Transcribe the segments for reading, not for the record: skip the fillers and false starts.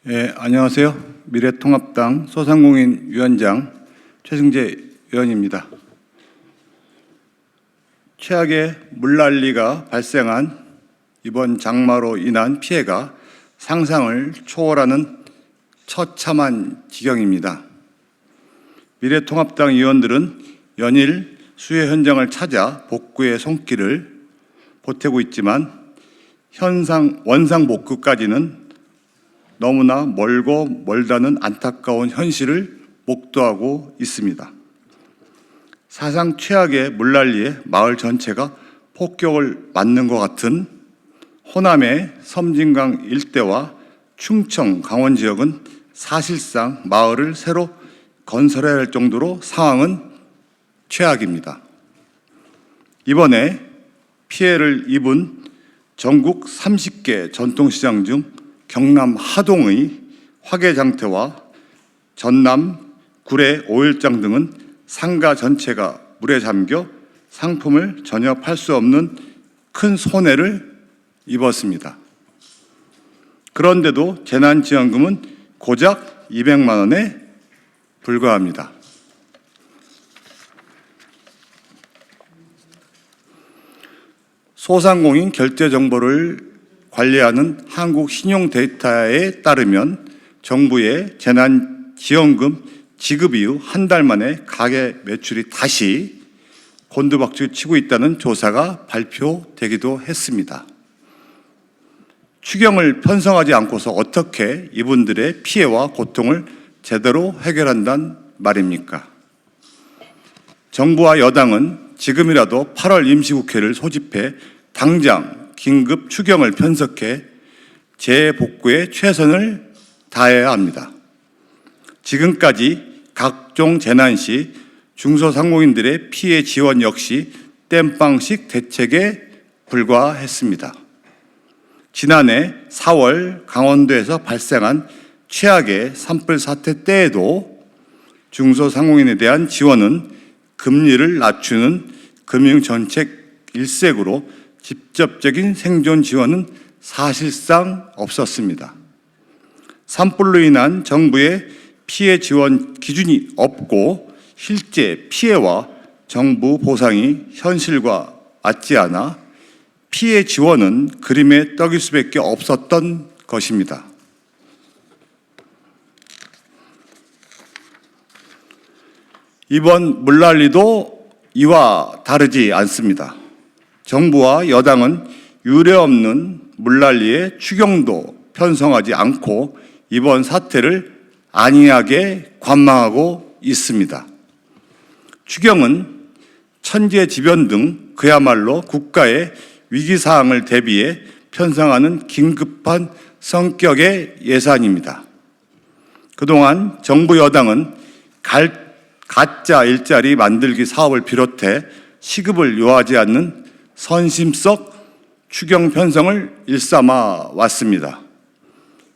안녕하세요. 미래통합당 소상공인 위원장 최승재 의원입니다. 최악의 물난리가 발생한 이번 장마로 인한 피해가 상상을 초월하는 처참한 지경입니다. 미래통합당 의원들은 연일 수해 현장을 찾아 복구의 손길을 보태고 있지만 원상 복구까지는 너무나 멀고 멀다는 안타까운 현실을 목도하고 있습니다. 사상 최악의 물난리에 마을 전체가 폭격을 맞는 것 같은 호남의 섬진강 일대와 충청, 강원 지역은 사실상 마을을 새로 건설해야 할 정도로 상황은 최악입니다. 이번에 피해를 입은 전국 30개 전통시장 중 경남 하동의 화개장터와 전남 구례 오일장 등은 상가 전체가 물에 잠겨 상품을 전혀 팔 수 없는 큰 손해를 입었습니다. 그런데도 재난지원금은 고작 200만 원에 불과합니다. 소상공인 결제 정보를 관리하는 한국신용데이터에 따르면 정부의 재난지원금 지급 이후 한 달 만에 가계 매출이 다시 곤두박질 치고 있다는 조사가 발표되기도 했습니다. 추경을 편성하지 않고서 어떻게 이분들의 피해와 고통을 제대로 해결한단 말입니까? 정부와 여당은 지금이라도 8월 임시국회를 소집해 당장 긴급 추경을 편성해 재복구에 최선을 다해야 합니다. 지금까지 각종 재난 시 중소상공인들의 피해 지원 역시 땜빵식 대책에 불과했습니다. 지난해 4월 강원도에서 발생한 최악의 산불 사태 때에도 중소상공인에 대한 지원은 금리를 낮추는 금융정책 일색으로 직접적인 생존 지원은 사실상 없었습니다. 산불로 인한 정부의 피해 지원 기준이 없고 실제 피해와 정부 보상이 현실과 맞지 않아 피해 지원은 그림의 떡일 수밖에 없었던 것입니다. 이번 물난리도 이와 다르지 않습니다. 정부와 여당은 유례없는 물난리에 추경도 편성하지 않고 이번 사태를 안이하게 관망하고 있습니다. 추경은 천재지변 등 그야말로 국가의 위기사항을 대비해 편성하는 긴급한 성격의 예산입니다. 그동안 정부 여당은 가짜 일자리 만들기 사업을 비롯해 시급을 요하지 않는 선심성 추경 편성을 일삼아 왔습니다.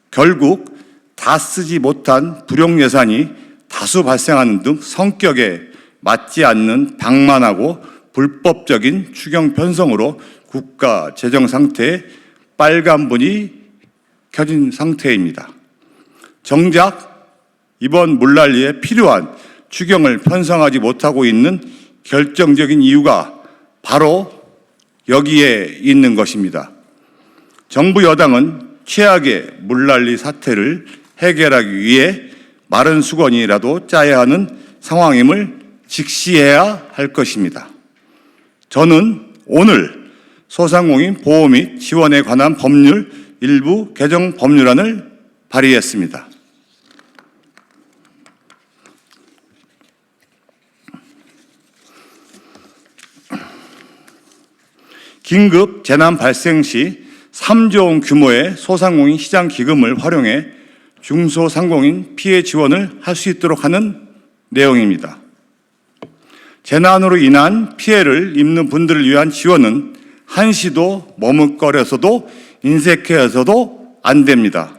결국 다 쓰지 못한 불용 예산이 다수 발생하는 등 성격에 맞지 않는 방만하고 불법적인 추경 편성으로 국가 재정 상태에 빨간불이 켜진 상태입니다. 정작 이번 물난리에 필요한 추경을 편성하지 못하고 있는 결정적인 이유가 바로 여기에 있는 것입니다. 정부 여당은 최악의 물난리 사태를 해결하기 위해 마른 수건이라도 짜야 하는 상황임을 직시해야 할 것입니다. 저는 오늘 소상공인 보호 및 지원에 관한 법률 일부 개정 법률안을 발의했습니다. 긴급 재난 발생 시 3조 원 규모의 소상공인 시장 기금을 활용해 중소상공인 피해 지원을 할 수 있도록 하는 내용입니다. 재난으로 인한 피해를 입는 분들을 위한 지원은 한시도 머뭇거려서도 인색해서도 안 됩니다.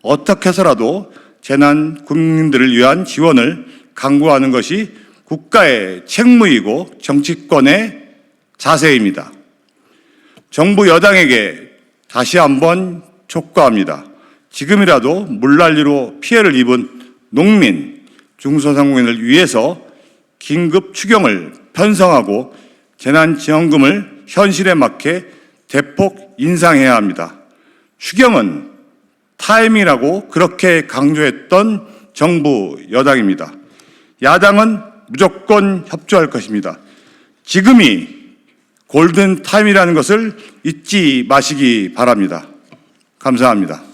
어떻게 해서라도 재난 국민들을 위한 지원을 강구하는 것이 국가의 책무이고 정치권의 자세입니다. 정부 여당에게 다시 한번 촉구합니다. 지금이라도 물난리로 피해를 입은 농민, 중소상공인을 위해서 긴급 추경을 편성하고 재난지원금을 현실에 맞게 대폭 인상해야 합니다. 추경은 타임이라고 그렇게 강조했던 정부 여당입니다. 야당은 무조건 협조할 것입니다. 지금이 골든 타임이라는 것을 잊지 마시기 바랍니다. 감사합니다.